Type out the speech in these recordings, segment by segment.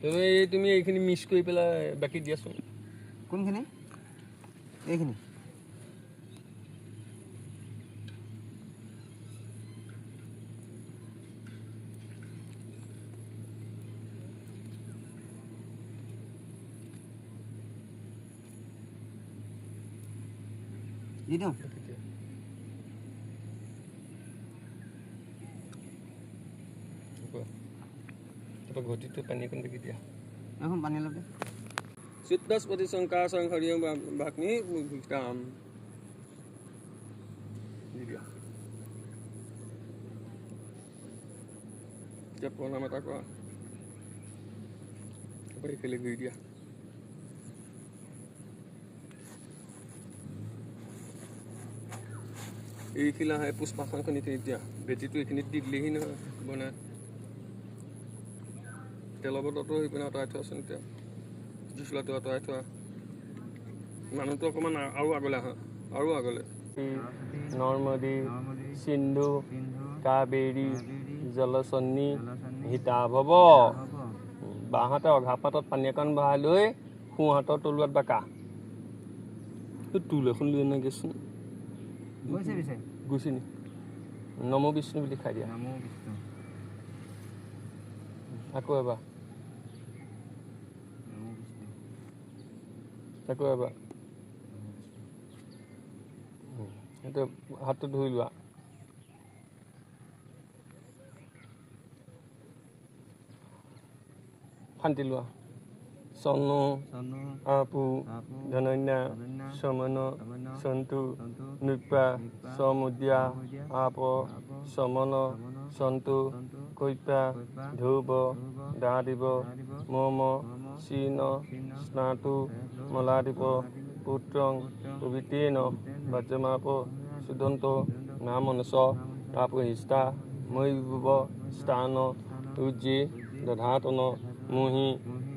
তুমি এইখিনি মিক্স কৰি পেলাই বাকি দিয়াচোন কোনখিনি এইখিনি দি দিওঁ ঘটিটো পানী অকণ দেখি দিয়া এখন পানী অলপ দে চিত্তস্পতি শংকাৰ সংহৰিয় ভাগ্নি কাম দি দিয়া এতিয়া প্ৰণাম এটা কৰা এইফালে গৈ দিয়া এইখিলা পুষ্পাসনখনিত এতিয়া বেটিটো এইখিনিত দি দিলেহি নহয় বনাই তেলৰ বটলটো সেই পিনে আঁতৰাই থোৱাচোন এতিয়া জুচলাটো আঁতৰাই থোৱা মানুহটো অকণমান আৰু আগলৈ আহা আৰু আগলৈ নৰ্মদী সিন্ধু কাবেৰী জলচন্নী হিতাভৱ বাঁহাতে অঘাপাতত পানী অকণ বহাই লৈ সোঁহাতৰ তলুৱাত বাকা টুল এখন লৈ আনা গেছোন গৈছে নি নমো বিষ্ণু বুলি খাই দিয়া আকৌ এবাৰ সেইটো হাতটো ধুই লোৱা শান্তি লোৱা চনো আপু ধনন্যা সমন সন্তু নৃপা সমুদ্যা আপ সমন সন্তু কৈপা ধূপ দাদিব মম চীন স্নাতু মলাদিব পুত্ৰং পবিত্ৰেণ বাজ্যমাপ সুদন্ত নামনস আপহিষ্টা ময়ুব স্থান উজ্জে দধাতন মুহি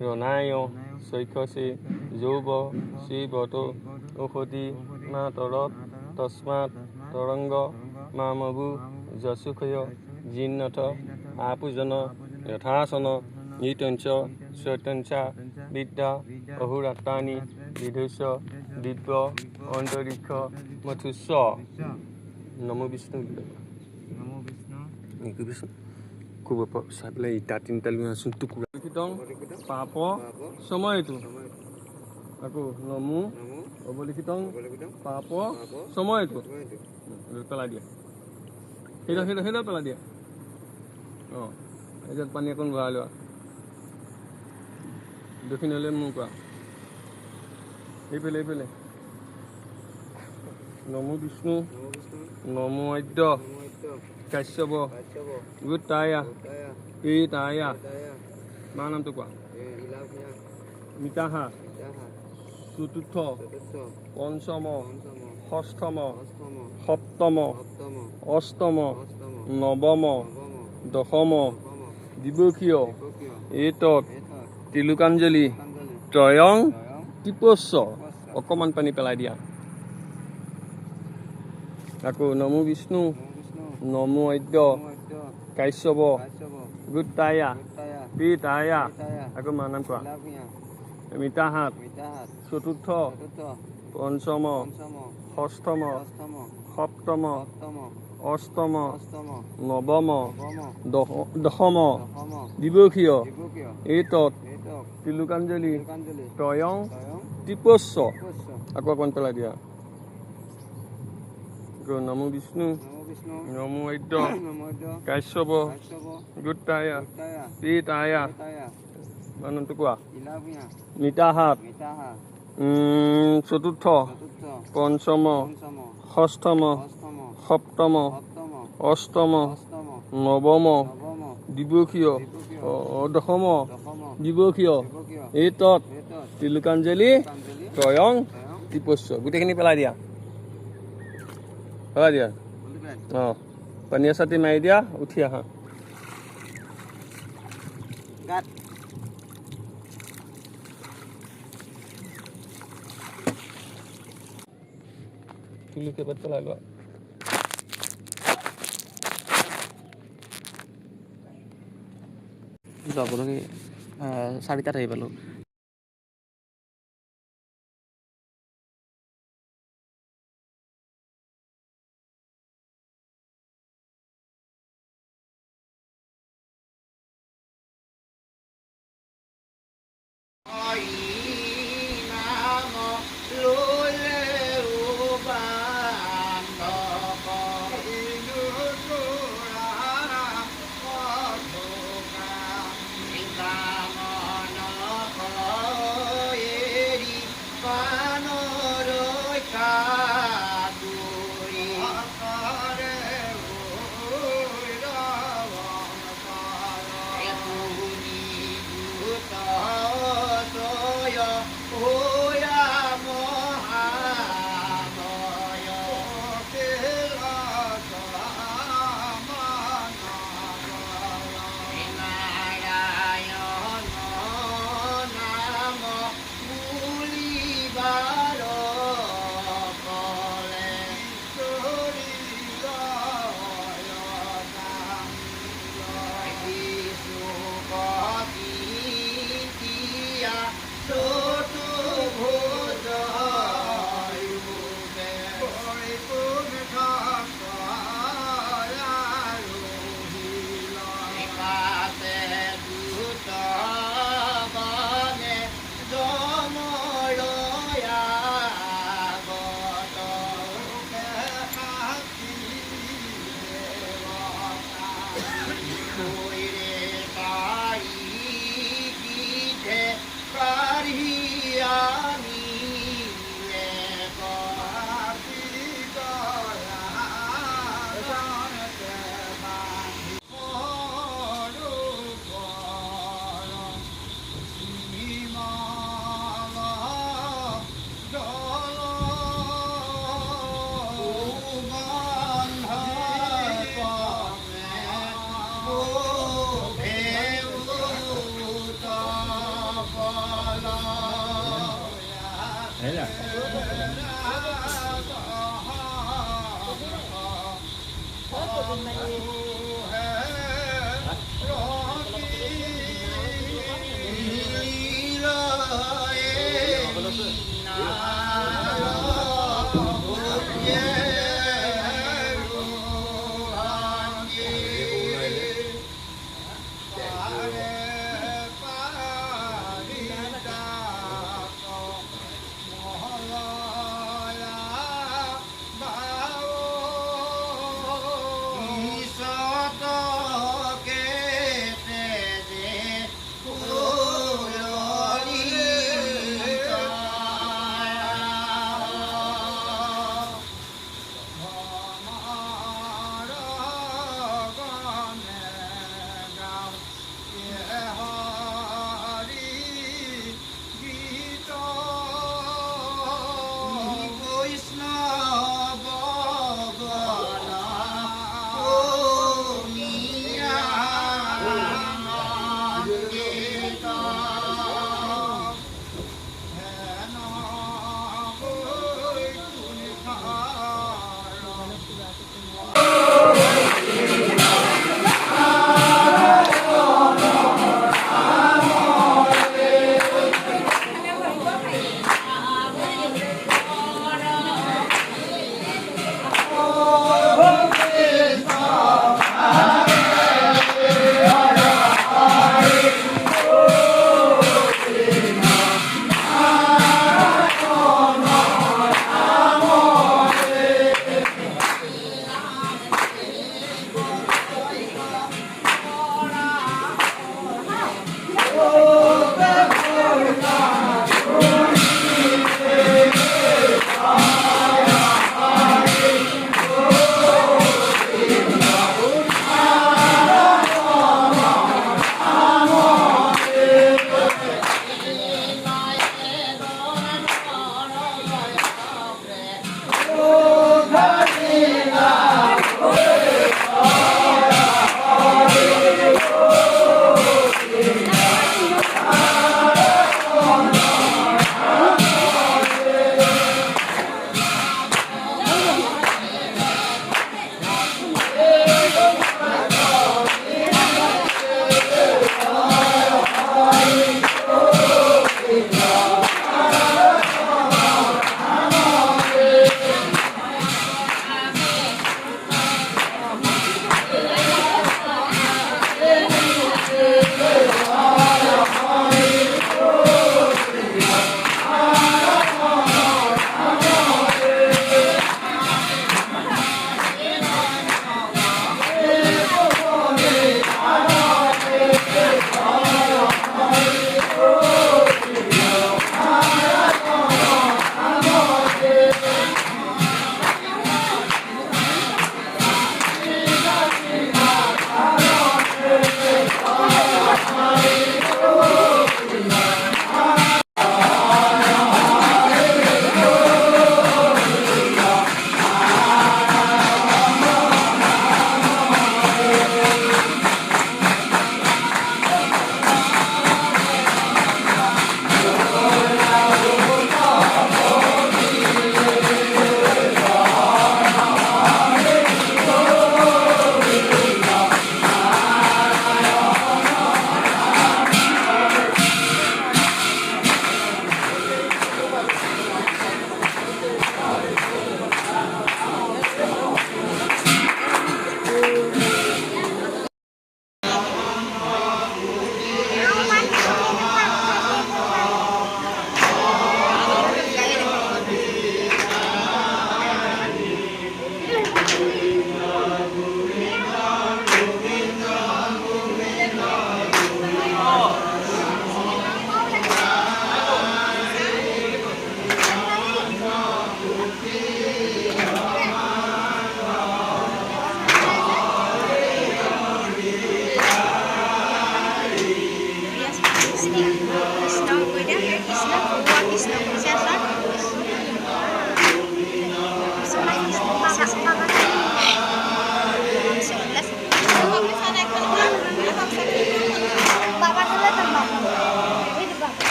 ৰণায় চৈক্ষসে যৌব শ্ৰীবত ঔষধি মা তৰত তস্মাৎ তৰংগ মামবু যশুক্ষয় জিন্নথ আপুজন যথাসন নিতঞ্চ চৈতঞ্চা বিদ্যা অহুৰাত্তানি বিধুস্য দিব্য অন্তৰিক্ষ মথুস্য নমো বিষ্ণু বিষ্ণু খুব চাই পেলাই ইটা তিনিটা লৈ আছোঁ টুকুৰা পাপ সময়টো আকৌ নমো অৱলিখিত পাপ সময়টো পেলাই দিয়া সেইডাল পেলাই দিয়া অঁ এজাত পানী অকণ ভৰাই লোৱা দক্ষিণলৈ মোৰ কোৱা এইফালে নমো বিষ্ণু নমো আদ্য কাশ্যপ গোটায়া এই তায়া মাৰ নামটো কোৱা মিতাহা চতুৰ্থ পঞ্চম ষষ্ঠম সপ্তম অষ্টম নৱম দশম দিৱসীয় এইতত তিলোকাঞ্জলি ত্ৰয়ং টিপস্য অকণমান পানী পেলাই দিয়া আকৌ নমো বিষ্ণু নমো আদ্য কাশ্যপ গোটায়া পিতায়া আকৌ মাৰ নাম কোৱা মিতাহাত চতুৰ্থ পঞ্চম ষষ্ঠম সপ্তম অষ্টম নৱম দশম দিৱসীয় এইতত তিলোকাঞ্জলি ত্ৰয়ং টিপস্য আকৌ অকণ পেলাই দিয়া নমো বিষ্ণু নমো আদ্য কাশ্যপ গোটায়া পিতায়া মানটো কোৱা মিতাহাত চতুৰ্থ পঞ্চম ষষ্ঠম সপ্তম অষ্টম নৱম দিৱসীয় দশম দিৱসীয় এইতত তিলোকাঞ্জলি ত্ৰয়ং টিপস্য গোটেইখিনি পেলাই দিয়া অঁ পানীয়া ছাতি মাৰি দিয়া উঠি আহা তুলি কেইবাত পেলাই লোৱা যাব লাগে 4টাত আহি পালোঁ।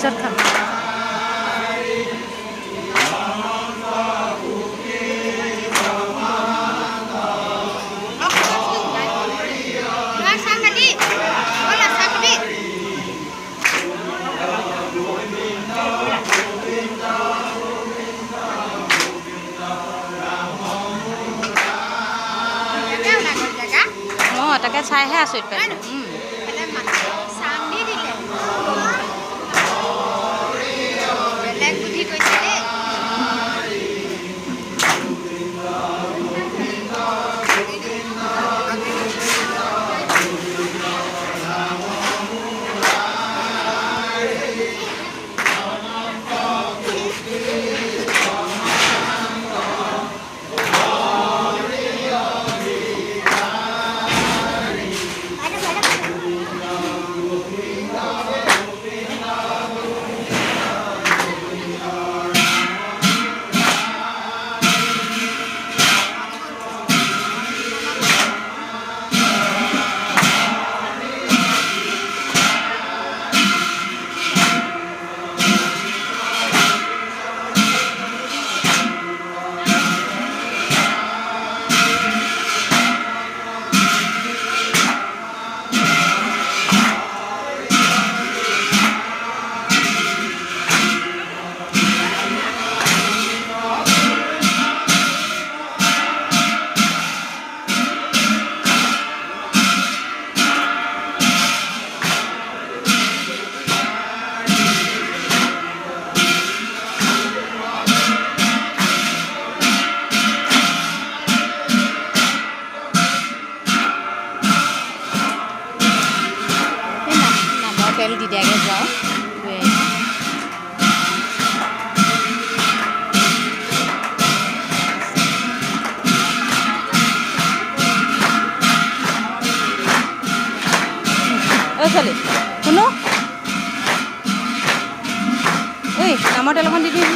পিছত খাম। অঁ তাকে চাইহে আচৰিত পাইছোঁ। তেল দি দিয়াকৈ যাওঁ। ঐ ছোৱালী শুনো, ঐ নামৰ তেল অকণ দি দিবি।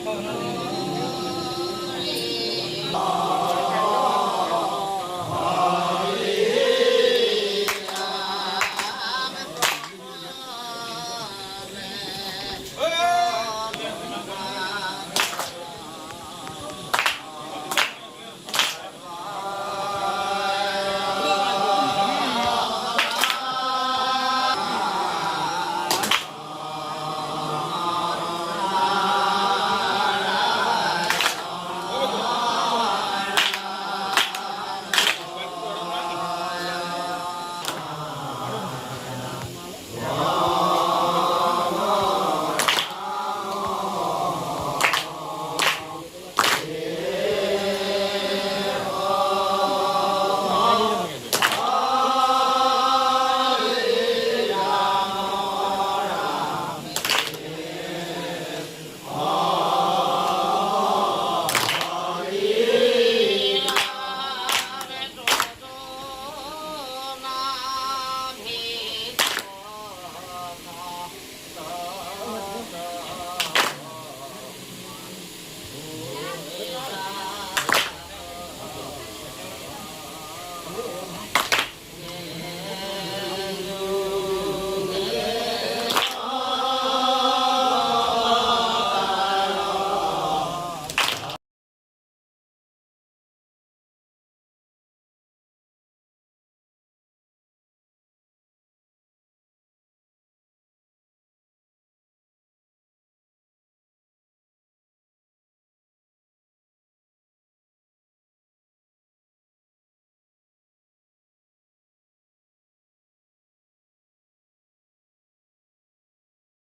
Apa